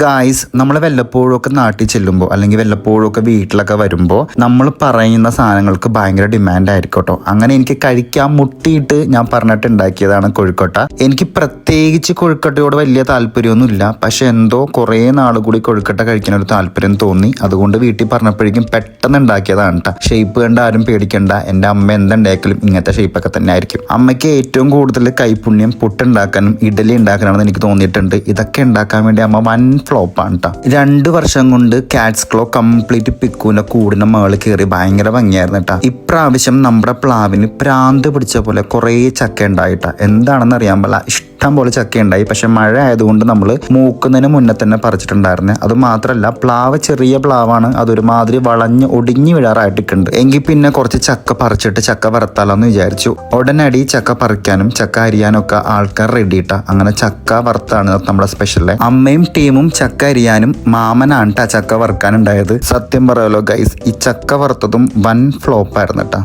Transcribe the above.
Guys, നമ്മൾ വല്ലപ്പോഴൊക്കെ നാട്ടിൽ ചെല്ലുമ്പോൾ അല്ലെങ്കിൽ വല്ലപ്പോഴൊക്കെ വീട്ടിലൊക്കെ വരുമ്പോൾ നമ്മൾ പറയുന്ന സാധനങ്ങൾക്ക് ഭയങ്കര ഡിമാൻഡ് ആയിരിക്കും കേട്ടോ. അങ്ങനെ എനിക്ക് കഴിക്കാൻ മുട്ടിയിട്ട് ഞാൻ പറഞ്ഞിട്ട് ഉണ്ടാക്കിയതാണ് കൊഴുക്കട്ട. എനിക്ക് പ്രത്യേകിച്ച് കൊഴുക്കട്ടയോട് വലിയ താല്പര്യമൊന്നുമില്ല, പക്ഷെ എന്തോ കുറേ നാൾ കൂടി കൊഴുക്കട്ട കഴിക്കാൻ ഒരു താല്പര്യം തോന്നി. അതുകൊണ്ട് വീട്ടിൽ പറഞ്ഞപ്പോഴേക്കും പെട്ടെന്ന് ഉണ്ടാക്കിയതാണ് കേട്ടോ. ഷേപ്പ് കണ്ട ആരും പേടിക്കണ്ട, എൻ്റെ അമ്മ എന്തുണ്ടാക്കലും ഇങ്ങനത്തെ ഷേപ്പൊക്കെ തന്നെ ആയിരിക്കും. അമ്മയ്ക്ക് ഏറ്റവും കൂടുതൽ കൈപുണ്യം പുട്ടുണ്ടാക്കാനും ഇഡലി ഉണ്ടാക്കാനാണെന്ന് എനിക്ക് തോന്നിയിട്ടുണ്ട്. ഇതൊക്കെ ഉണ്ടാക്കാൻ വേണ്ടി അമ്മ ഫ്ലോപ്പാണ് കേട്ടോ. 2 വർഷം കൊണ്ട് കാറ്റ്സ് ക്ലോ കംപ്ലീറ്റ് പിക്കൂന്റെ കൂടിന്റെ മേളിൽ കയറി ഭയങ്കര ഭംഗിയായിരുന്നു കേട്ടോ. ഇപ്രാവശ്യം നമ്മുടെ പ്ലാവിന് പ്രാന്ത് പിടിച്ച പോലെ കുറേ ചക്ക ഉണ്ടായിട്ടാ. എന്താണെന്ന് അറിയാൻ പാടില്ല, ഇഷ്ടം പോലെ ചക്ക ഉണ്ടായി. പക്ഷെ മഴ ആയതുകൊണ്ട് നമ്മൾ മൂക്കുന്നതിന് മുന്നേ തന്നെ പറിച്ചിട്ടുണ്ടായിരുന്നു. അത് മാത്രമല്ല, പ്ലാവ് ചെറിയ പ്ലാവാണ്, അതൊരുമാതിരി വളഞ്ഞ് ഒടിഞ്ഞു വീഴാറായിട്ടുണ്ട്. എങ്കിൽ പിന്നെ കുറച്ച് ചക്ക പറിച്ചിട്ട് ചക്ക വറുത്താലോന്ന് വിചാരിച്ചു. ഉടനടി ചക്ക പറിക്കാനും ചക്ക അരിയാനും ഒക്കെ ആൾക്കാർ റെഡി ഇട്ടാ. അങ്ങനെ ചക്ക വറുത്താണ് നമ്മുടെ സ്പെഷ്യല്. അമ്മയും ടീമും ചക്ക അരിയാനും മാമനാണ് ചക്ക വറുക്കാനുണ്ടായത്. സത്യം പറയാലോ ഗൈസ്, ഈ ചക്ക വറുത്തതും വൻ ഫ്ലോപ്പായിരുന്നു കേട്ടോ.